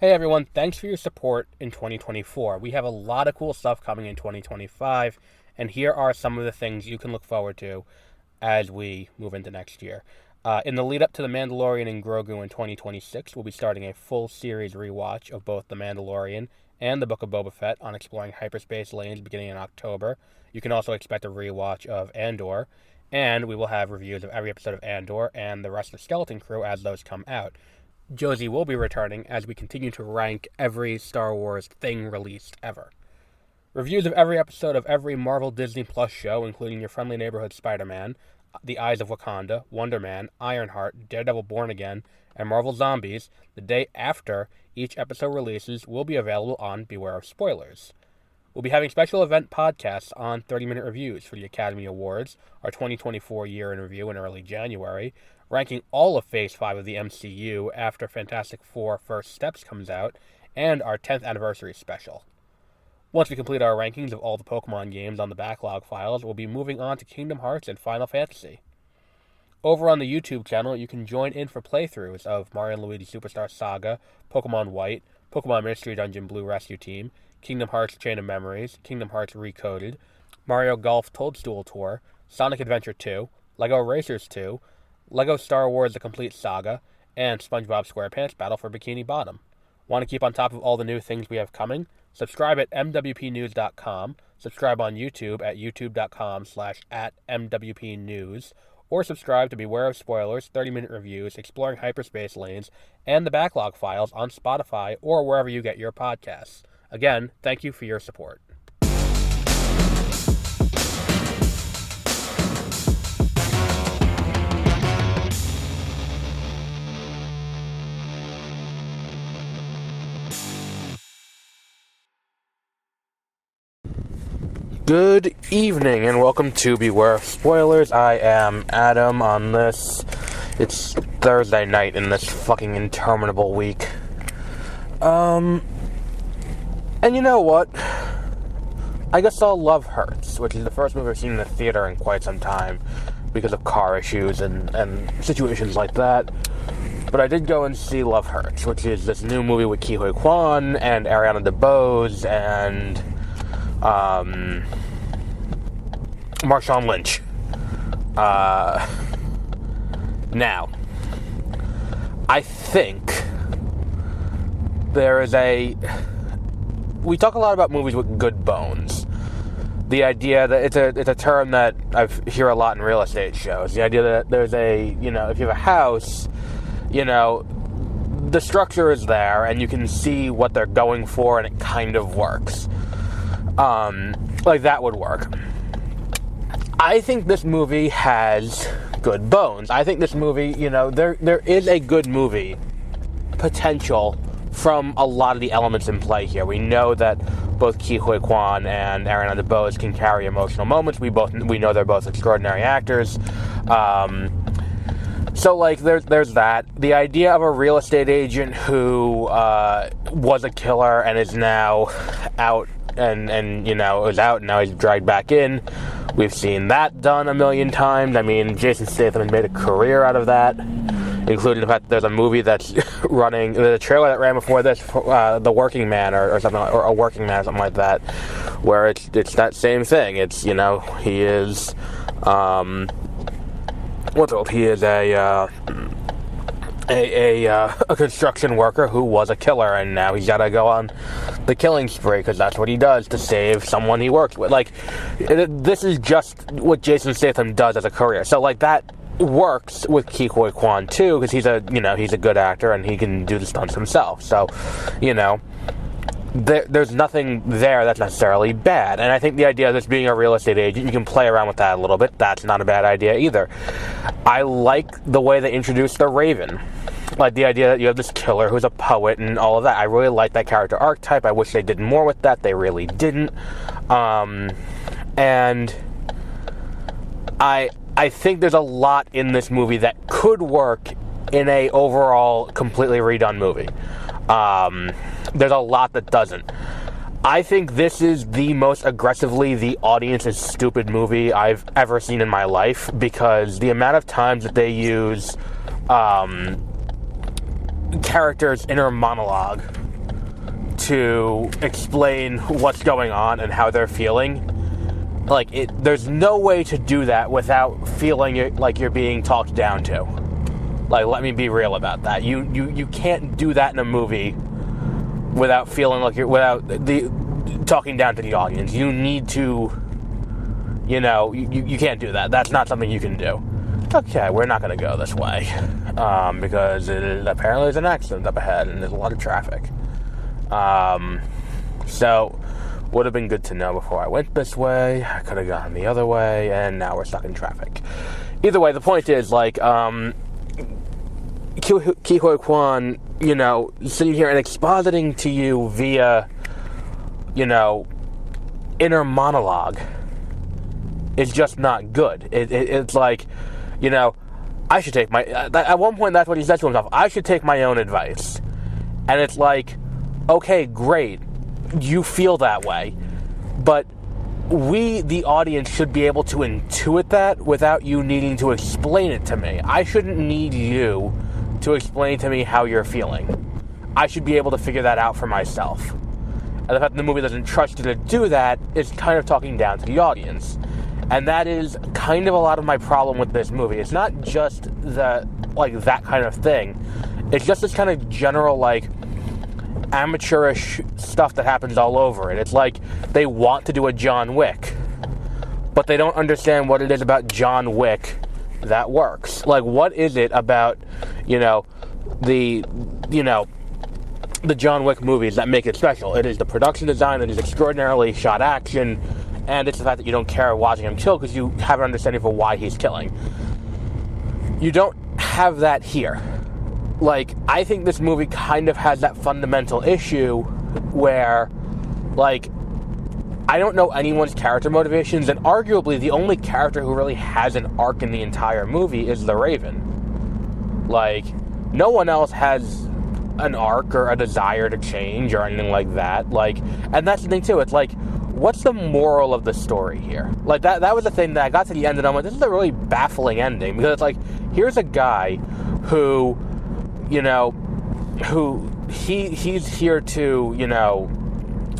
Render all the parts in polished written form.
Hey everyone, thanks for your support in 2024. We have a lot of cool stuff coming in 2025, and here are some of the things you can look forward to as we move into next year. In the lead up to The Mandalorian and Grogu in 2026, we'll be starting a full series rewatch of both The Mandalorian and The Book of Boba Fett on exploring hyperspace lanes beginning in October. You can also expect a rewatch of Andor, and we will have reviews of every episode of Andor and the rest of the Skeleton Crew as those come out. Josie will be returning as we continue to rank every Star Wars thing released ever. Reviews of every episode of every Marvel Disney Plus show, including Your Friendly Neighborhood Spider-Man, The Eyes of Wakanda, Wonder Man, Ironheart, Daredevil Born Again, and Marvel Zombies, the day after each episode releases, will be available on Beware of Spoilers. We'll be having special event podcasts on 30-minute reviews for the Academy Awards, our 2024 year in review in early January, ranking all of Phase 5 of the MCU after Fantastic Four First Steps comes out, and our 10th anniversary special. Once we complete our rankings of all the Pokemon games on the backlog files, we'll be moving on to Kingdom Hearts and Final Fantasy. Over on the YouTube channel, you can join in for playthroughs of Mario & Luigi Superstar Saga, Pokemon White, Pokemon Mystery Dungeon Blue Rescue Team, Kingdom Hearts Chain of Memories, Kingdom Hearts Recoded, Mario Golf Toadstool Tour, Sonic Adventure 2, LEGO Racers 2, LEGO Star Wars The Complete Saga, and SpongeBob SquarePants Battle for Bikini Bottom. Want to keep on top of all the new things we have coming? Subscribe at mwpnews.com, subscribe on YouTube at youtube.com/@mwpnews, or subscribe to Beware of Spoilers, 30-minute reviews, exploring hyperspace lanes, and the backlog files on Spotify or wherever you get your podcasts. Again, thank you for your support. Good evening and welcome to Beware of Spoilers. I am Adam on this. It's Thursday night in this fucking interminable week. And you know what? I guess I'll Love Hurts, which is the first movie I've seen in the theater in quite some time because of car issues and situations like that. But I did go and see Love Hurts, which is this new movie with Ke Huy Quan and Ariana DeBose and Marshawn Lynch. Now, I think there is we talk a lot about movies with good bones. The idea that it's a term that I hear a lot in real estate shows. The idea that there's if you have a house, the structure is there and you can see what they're going for and it kind of works. Like that would work. I think this movie has good bones. I think this movie, there is a good movie potential from a lot of the elements in play here. We know that both Ke Huy Quan and Ariana DeBose can carry emotional moments. We know they're both extraordinary actors. So, there's that. The idea of a real estate agent who was a killer and is now out and is out and now he's dragged back in. We've seen that done a million times. I mean, Jason Statham has made a career out of that, including the fact that there's a movie that's running, the trailer that ran before this, The Working Man or something, or A Working Man or something like that, where it's that same thing. It's, he is, he is a construction worker who was a killer, and now he's got to go on the killing spree because that's what he does to save someone he works with. This is just what Jason Statham does as a career. So, that works with Ke Huy Quan too, because he's a good actor and he can do the stunts himself. So, there's nothing there that's necessarily bad. And I think the idea of this being a real estate agent, you can play around with that a little bit. That's not a bad idea either. I like the way they introduced the Raven. Like the idea that you have this killer who's a poet and all of that. I really like that character archetype. I wish they did more with that. They really didn't. And I think there's a lot in this movie that could work in a overall completely redone movie. There's a lot that doesn't. I think this is the most aggressively the audience is stupid movie I've ever seen in my life, because the amount of times that they use characters' inner monologue to explain what's going on and how they're feeling. Like, there's no way to do that without feeling like you're being talked down to. Like, let me be real about that. You can't do that in a movie without feeling like without talking down to the audience. You need to, you can't do that. That's not something you can do. Okay, we're not going to go this way because apparently there's an accident up ahead and there's a lot of traffic. So, would have been good to know before I went this way. I could have gone the other way, and now we're stuck in traffic. Either way, the point is, like, Ke Huy Quan, sitting here and expositing to you via, inner monologue is just not good. It's like, I should take at one point that's what he said to himself, I should take my own advice. And it's like, okay, great, you feel that way, but we, the audience, should be able to intuit that without you needing to explain it to me. I shouldn't need you to explain to me how you're feeling. I should be able to figure that out for myself. And the fact that the movie doesn't trust you to do that is kind of talking down to the audience. And that is kind of a lot of my problem with this movie. It's not just that kind of thing. It's just this kind of general, amateurish stuff that happens all over it. It's like they want to do a John Wick, but they don't understand what it is about John Wick that works. Like, what is it about, the John Wick movies that make it special? It is the production design, it is extraordinarily shot action, and it's the fact that you don't care watching him kill because you have an understanding for why he's killing. You don't have that here. Like, I think this movie kind of has that fundamental issue where, I don't know anyone's character motivations, and arguably the only character who really has an arc in the entire movie is the Raven. Like, no one else has an arc or a desire to change or anything like that. Like, and that's the thing too, it's like, what's the moral of the story here? Like, that was the thing that I got to the end and I'm like, this is a really baffling ending, because it's like, here's a guy who, he's here to,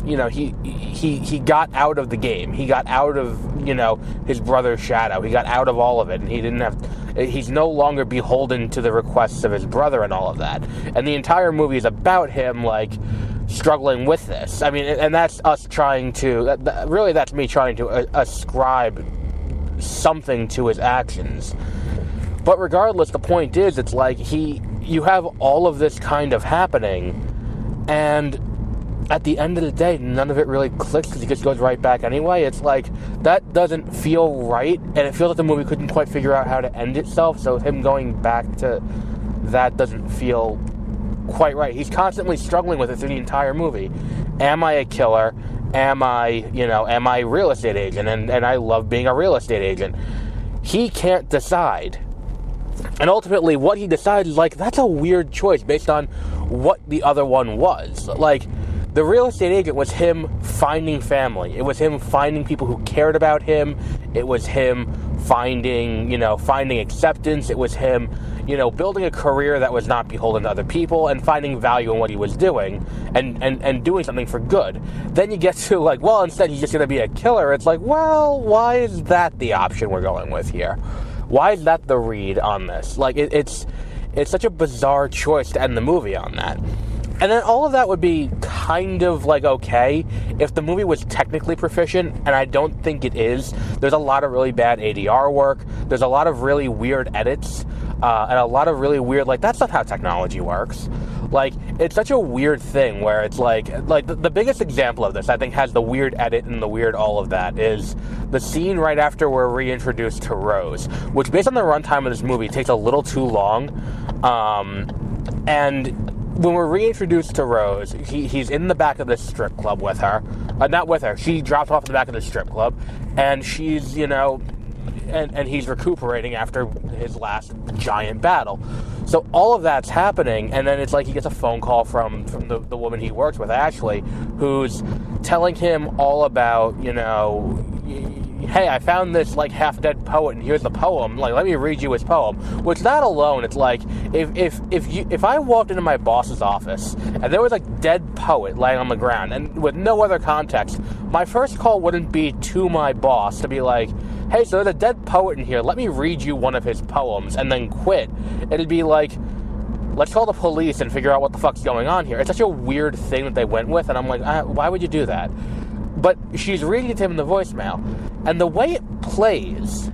he got out of the game. He got out of, his brother's shadow. He got out of all of it, and he's no longer beholden to the requests of his brother and all of that. And the entire movie is about him, struggling with this. I mean, and that's us trying to, really that's me trying to ascribe something to his actions. But regardless, the point is, it's like you have all of this kind of happening, and at the end of the day, none of it really clicks because he just goes right back anyway. It's like, that doesn't feel right, and it feels like the movie couldn't quite figure out how to end itself, so him going back to that doesn't feel quite right. He's constantly struggling with it through the entire movie. Am I a killer? Am I a real estate agent? And I love being a real estate agent. He can't decide. And ultimately, what he decides is, that's a weird choice based on what the other one was. The real estate agent was him finding family. It was him finding people who cared about him. It was him finding acceptance. It was him, building a career that was not beholden to other people and finding value in what he was doing and doing something for good. Then you get to, instead he's just going to be a killer. It's like, well, why is that the option we're going with here? Why is that the read on this? It's such a bizarre choice to end the movie on that. And then all of that would be kind of okay if the movie was technically proficient, and I don't think it is. There's a lot of really bad ADR work. There's a lot of really weird edits, and a lot of really weird, that's not how technology works. It's such a weird thing where it's the biggest example of this, I think, has the weird edit and the weird all of that, is the scene right after we're reintroduced to Rose, which, based on the runtime of this movie, takes a little too long. And when we're reintroduced to Rose, he's in the back of this strip club with her. Not with her. She drops off in the back of the strip club, and she's, and he's recuperating after his last giant battle. So all of that's happening, and then it's he gets a phone call from the woman he works with, Ashley, who's telling him all about, hey, I found this, like, half-dead poet, and here's the poem. Like, let me read you his poem. Which, that alone, it's like, if I walked into my boss's office, and there was a dead poet laying on the ground, and with no other context, my first call wouldn't be to my boss to be like, hey, so there's a dead poet in here, let me read you one of his poems, and then quit. It'd be like, let's call the police and figure out what the fuck's going on here. It's such a weird thing that they went with, and I'm like, why would you do that? But she's reading it to him in the voicemail, and the way it plays,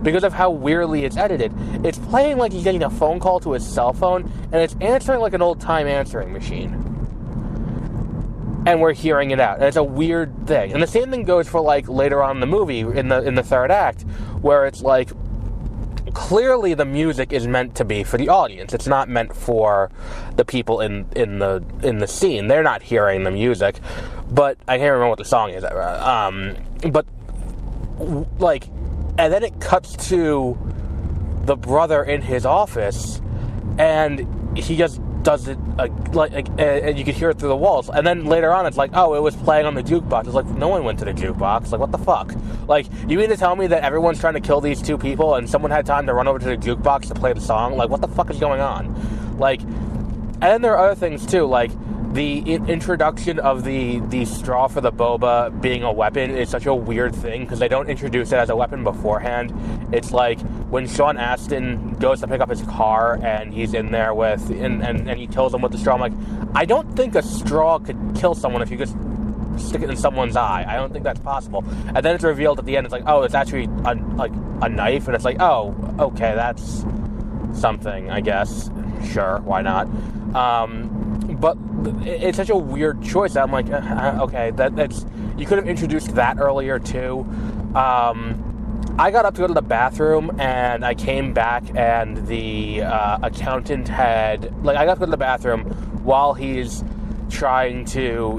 because of how weirdly it's edited, it's playing like he's getting a phone call to his cell phone, and it's answering like an old-time answering machine. And we're hearing it out, and it's a weird thing. And the same thing goes for, like, later on in the movie, in the third act, where it's like, clearly the music is meant to be for the audience. It's not meant for the people in the scene. They're not hearing the music. But I can't remember what the song is. But like, and then it cuts to the brother in his office, and he just does it and you could hear it through the walls. And then later on, it's like, oh, it was playing on the jukebox. It's like, no one went to the jukebox. Like, what the fuck? Like, you mean to tell me that everyone's trying to kill these two people, and someone had time to run over to the jukebox to play the song? Like, what the fuck is going on? Like, and then there are other things too, like the introduction of the straw for the boba being a weapon is such a weird thing, because they don't introduce it as a weapon beforehand. It's like when Sean Astin goes to pick up his car, and he's in there with, and he kills him with the straw. I'm like, I don't think a straw could kill someone if you just stick it in someone's eye. I don't think that's possible. And then it's revealed at the end, it's like, oh, it's actually a knife, and it's like, oh, okay, that's something, I guess. Sure, why not? But it's such a weird choice. I'm like, okay, that's you could have introduced that earlier too. I got up to go to the bathroom, and I came back, and the accountant had, like, I got to go to the bathroom while he's trying to,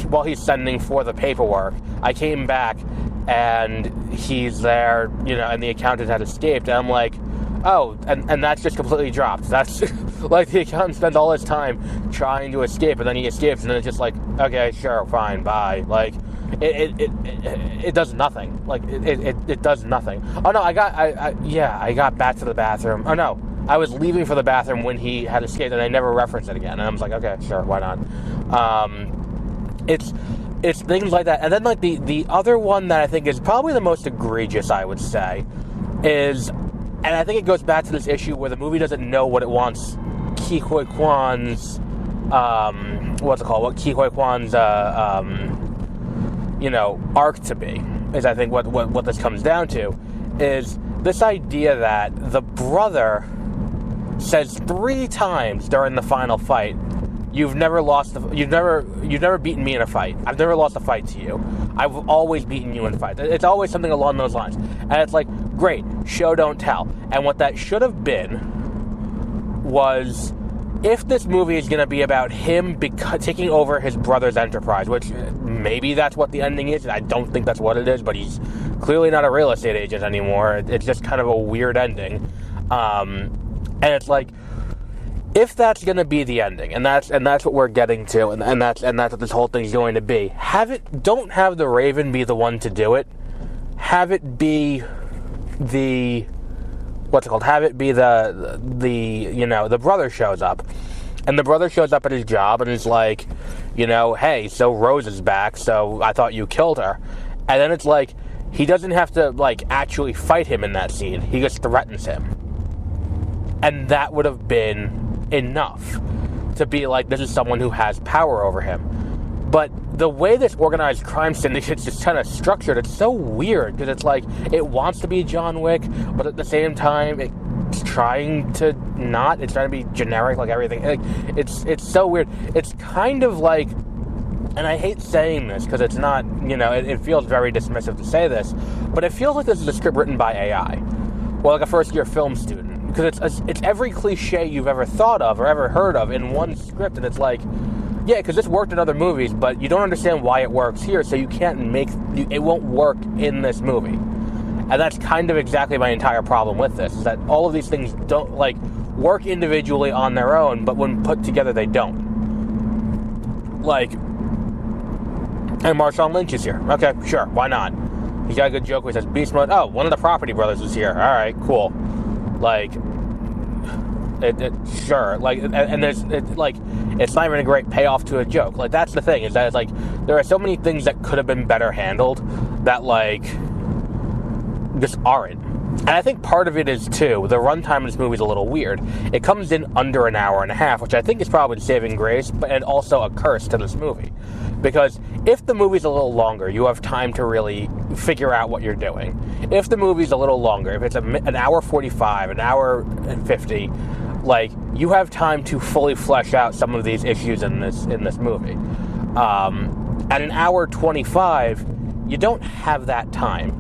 while he's sending for the paperwork. I came back, and he's there, and the accountant had escaped, and I'm like, oh, and that's just completely dropped. That's like, the accountant spends all his time trying to escape, and then he escapes, and then it's just like, okay, sure, fine, bye. Like, it does nothing. Like, it does nothing. Oh no, I got back to the bathroom. Oh no, I was leaving for the bathroom when he had escaped, and I never referenced it again. And I was like, okay, sure, why not? It's things like that. And then, like, the other one that I think is probably the most egregious, I would say, is, and I think it goes back to this issue where the movie doesn't know what it wants Ke Huy Quan's, what Ke Huy Quan's, arc to be, is I think what this comes down to, is this idea that the brother says 3 times during the final fight, you've never beaten me in a fight. I've never lost a fight to you. I've always beaten you in fights. It's always something along those lines. And it's like, great, show don't tell. And what that should have been was, if this movie is going to be about him taking over his brother's enterprise, which maybe that's what the ending is, I don't think that's what it is, but he's clearly not a real estate agent anymore. It's just kind of a weird ending. And it's like, if that's going to be the ending, and that's what we're getting to, and that's what this whole thing's going to be, don't have the Raven be the one to do it. Have it be the brother shows up, and the brother shows up at his job and is like, hey, so Rose is back, so I thought you killed her. And then it's like, he doesn't have to, like, actually fight him in that scene. He just threatens him. And that would have been enough to be like, this is someone who has power over him. But the way this organized crime syndicate is just kind of structured, it's so weird, because it's like, it wants to be John Wick, but at the same time, it's trying to not. It's trying to be generic, like everything. Like, it's so weird. It's kind of like, and I hate saying this, because it's not, it feels very dismissive to say this, but it feels like this is a script written by AI, or like a first-year film student. Because it's every cliche you've ever thought of or ever heard of in one script, and it's like, yeah, because this worked in other movies, but you don't understand why it works here, so you can't it won't work in this movie. And that's kind of exactly my entire problem with this, is that all of these things don't, like, work individually on their own, but when put together, they don't. Like, And Marshawn Lynch is here. Okay, sure, why not? He's got a good joke where he says, Beast Mode, oh, one of the Property Brothers is here. Alright, cool. Like, sure. Like, and there's, it's not even a great payoff to a joke. Like, that's the thing, is that it's like, there are so many things that could have been better handled that, like, just aren't. And I think part of it is, too, the runtime of this movie is a little weird. It comes in under an hour and a half, which I think is probably saving grace, and also a curse to this movie. Because if the movie's a little longer, you have time to really figure out what you're doing. If the movie's a little longer, if it's an hour 45, an hour and 50, like, you have time to fully flesh out some of these issues in this movie. At an hour 25, you don't have that time.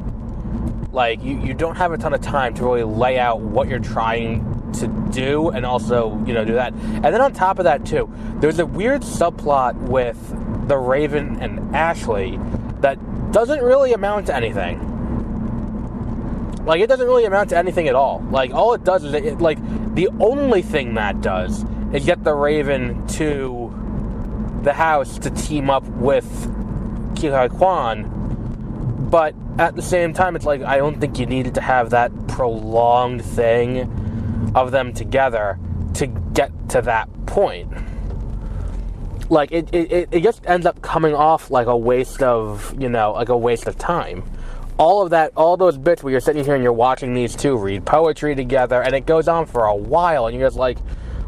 Like, you don't have a ton of time to really lay out what you're trying to do and also, do that. And then on top of that, too, there's a weird subplot with the Raven and Ashley that doesn't really amount to anything. Like, it doesn't really amount to anything at all. Like, all it does is, the only thing that does is get the Raven to the house to team up with Ke Huy Quan. But at the same time, it's like, I don't think you needed to have that prolonged thing of them together to get to that point. Like, it just ends up coming off like a waste of, like a waste of time. All those bits where you're sitting here and you're watching these two read poetry together, and it goes on for a while, and you're just like,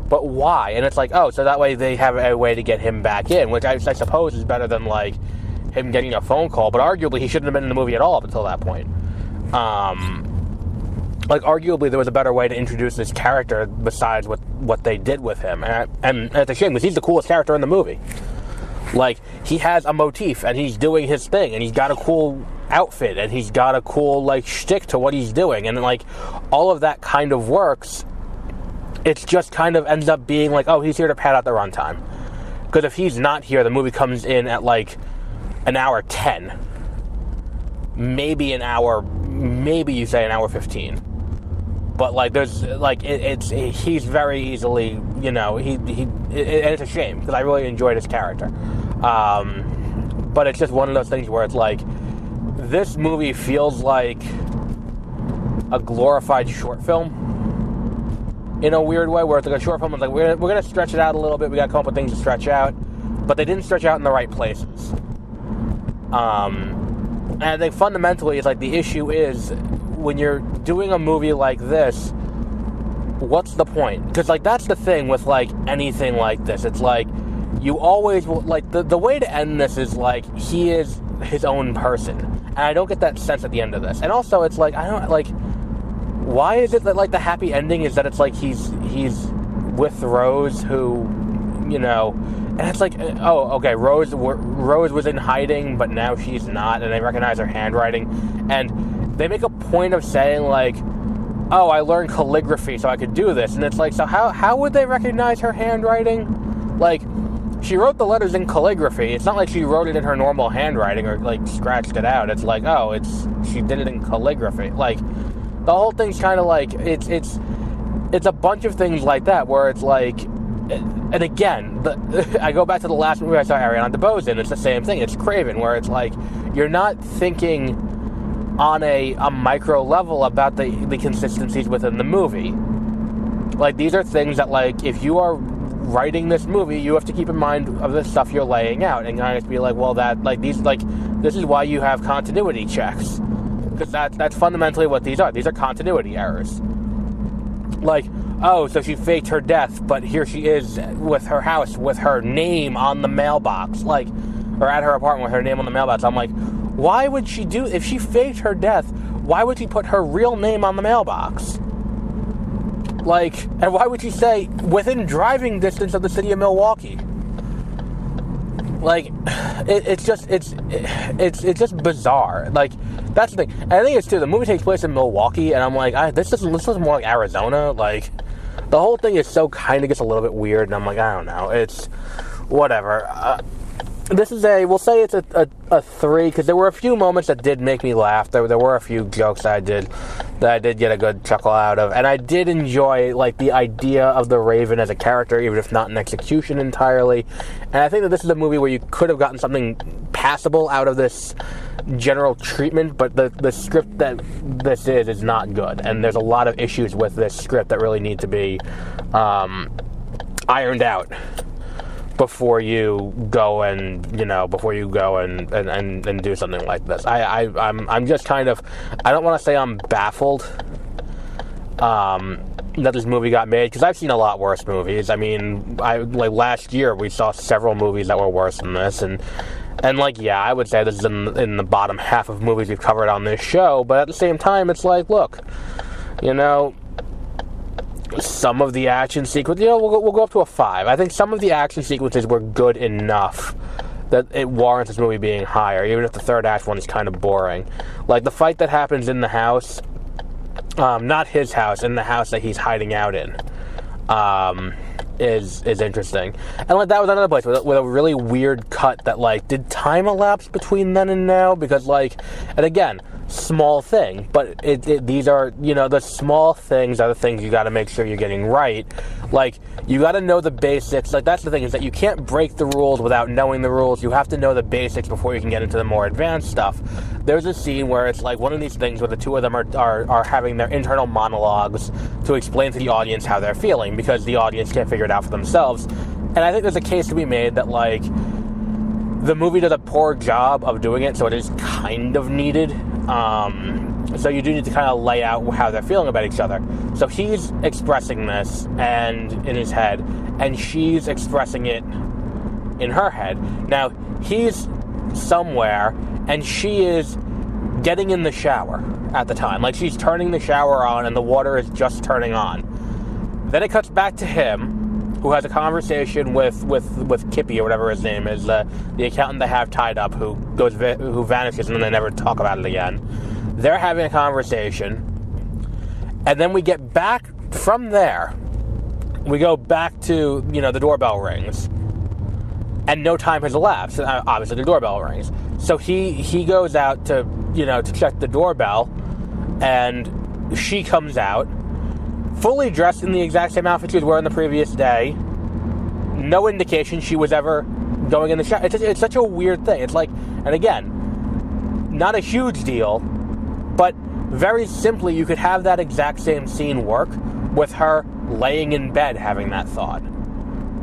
but why? And it's like, oh, so that way they have a way to get him back in, which I suppose is better than, like, him getting a phone call, but arguably he shouldn't have been in the movie at all up until that point. Like, arguably there was a better way to introduce this character besides what they did with him. And it's a shame, because he's the coolest character in the movie. Like, he has a motif, and he's doing his thing, and he's got a cool outfit, and he's got a cool, like, shtick to what he's doing, and, like, all of that kind of works. It just kind of ends up being like, oh, he's here to pad out the runtime. Because if he's not here, the movie comes in at, like, an hour 10. Maybe you say an hour 15. But, like, there's, like, he's very easily, and it's a shame, because I really enjoyed his character. But it's just one of those things where it's like, this movie feels like a glorified short film in a weird way, where it's like a short film. It's like, we're going to stretch it out a little bit. We got to come up with things to stretch out. But they didn't stretch out in the right places. And I think fundamentally, it's like, the issue is, when you're doing a movie like this, what's the point? Because, like, that's the thing with, like, anything like this. It's like, you always, like, the way to end this is, like, he is his own person. And I don't get that sense at the end of this. And also, it's like, I don't, like, why is it that, like, the happy ending is that it's like he's with Rose, who, and it's like, oh, okay, Rose was in hiding, but now she's not, and they recognize her handwriting, and they make a point of saying, like, oh, I learned calligraphy so I could do this, and it's like, so how would they recognize her handwriting? Like, she wrote the letters in calligraphy. It's not like she wrote it in her normal handwriting or, like, scratched it out. It's like, oh, she did it in calligraphy. Like, the whole thing's kind of like, it's a bunch of things like that, where it's like, and again, I go back to the last movie I saw Ariana DeBose in, it's the same thing. It's Craven, where it's like, you're not thinking on a micro level about the consistencies within the movie. Like, these are things that, like, if you are writing this movie, you have to keep in mind of the stuff you're laying out, and kind of be like, well, that, like, these, like, this is why you have continuity checks. Because that's fundamentally what these are. These are continuity errors. Like, oh, so she faked her death, but here she is with her house, with her name on the mailbox, like, or at her apartment with her name on the mailbox. I'm like, why would she if she faked her death, why would she put her real name on the mailbox? Like, and why would she say, within driving distance of the city of Milwaukee? Like, it's just bizarre. Like, that's the thing. And I think it's, too, the movie takes place in Milwaukee, and I'm like, this looks more like Arizona. Like, the whole thing is so kind of gets a little bit weird, and I'm like, I don't know. It's whatever. this is we'll say it's a 3, because there were a few moments that did make me laugh. There were a few jokes that I did get a good chuckle out of, and I did enjoy, like, the idea of the Raven as a character, even if not in execution entirely. And I think that this is a movie where you could have gotten something passable out of this general treatment, but the script that this is not good, and there's a lot of issues with this script that really need to be ironed out before you go and do something like this. I'm just kind of, I don't want to say I'm baffled that this movie got made, because I've seen a lot worse movies. I mean, last year we saw several movies that were worse than this, and I would say this is in the bottom half of movies we've covered on this show, but at the same time, it's like, look, some of the action sequences, we'll go up to a 5. I think some of the action sequences were good enough that it warrants this movie being higher, even if the third act one is kind of boring. Like the fight that happens in the house, not his house, in the house that he's hiding out in, is interesting. And that was another place with a really weird cut that, did time elapse between then and now? Because, and again, small thing, but these are, the small things are the things you got to make sure you're getting right. You got to know the basics. That's the thing, is that you can't break the rules without knowing the rules. You have to know the basics before you can get into the more advanced stuff. There's a scene where it's one of these things where the two of them are having their internal monologues to explain to the audience how they're feeling, because the audience can't figure it out for themselves. And I think there's a case to be made that, the movie does a poor job of doing it, so it is kind of needed. So you do need to kind of lay out how they're feeling about each other. So he's expressing this and in his head, and she's expressing it in her head. Now, he's somewhere, and she is getting in the shower at the time. She's turning the shower on, and the water is just turning on. Then it cuts back to him, who has a conversation with Kippy, or whatever his name is, the accountant they have tied up, who vanishes, and then they never talk about it again. They're having a conversation, and then we get back from there. We go back to, the doorbell rings, and no time has elapsed. Obviously, the doorbell rings. So he goes out to check the doorbell, and she comes out, fully dressed in the exact same outfit she was wearing the previous day. No indication she was ever going in the shower. It's such a weird thing. It's and again, not a huge deal, but very simply, you could have that exact same scene work with her laying in bed having that thought,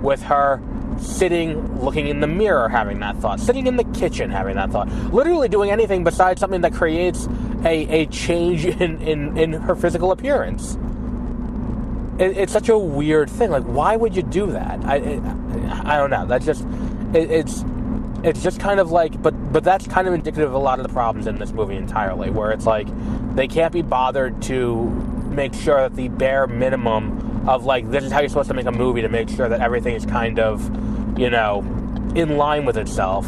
with her sitting, looking in the mirror having that thought, sitting in the kitchen having that thought, literally doing anything besides something that creates a change in her physical appearance. It's such a weird thing. Why would you do that? I don't know. That's just it's just kind of but that's kind of indicative of a lot of the problems in this movie entirely, where it's they can't be bothered to make sure that the bare minimum of this is how you're supposed to make a movie, to make sure that everything is kind of in line with itself.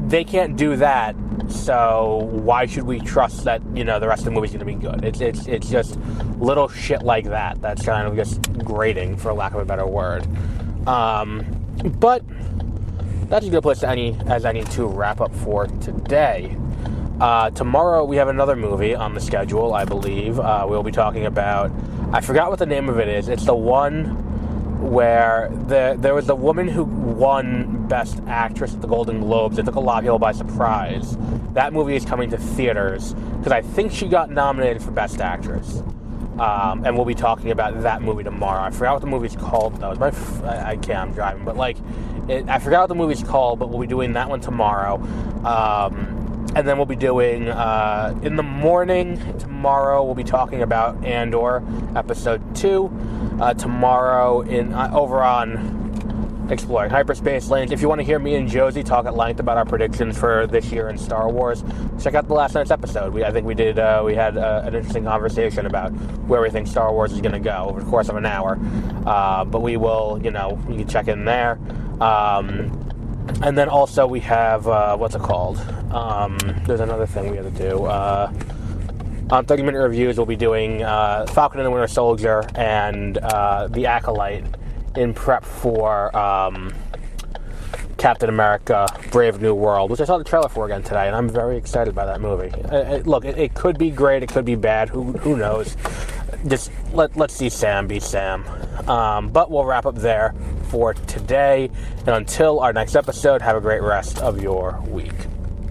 They can't do that. So why should we trust that the rest of the movie's going to be good? It's just little shit like that that's kind of just grating, for lack of a better word. But that's a good place as any to wrap up for today. Tomorrow we have another movie on the schedule, I believe. We'll be talking about, I forgot what the name of it is. It's the one where there was the woman who won Best Actress at the Golden Globes. It took a lot of people by surprise. That movie is coming to theaters, because I think she got nominated for Best Actress. And we'll be talking about that movie tomorrow. I forgot what the movie's called, though. I'm driving, but I forgot what the movie's called, but we'll be doing that one tomorrow. And then we'll be doing, in the morning tomorrow, we'll be talking about Andor, Episode 2. Tomorrow over on Exploring Hyperspace Lanes. If you want to hear me and Josie talk at length about our predictions for this year in Star Wars, check out the last night's episode. We had an interesting conversation about where we think Star Wars is going to go over the course of an hour. But we will, you can check in there. And then also we have, what's it called? There's another thing we have to do. On 30-minute reviews, we'll be doing Falcon and the Winter Soldier and The Acolyte in prep for Captain America: Brave New World, which I saw the trailer for again today, and I'm very excited by that movie. Look, it could be great, it could be bad. Who knows? Just let's see Sam be Sam. But we'll wrap up there for today, and until our next episode, have a great rest of your week.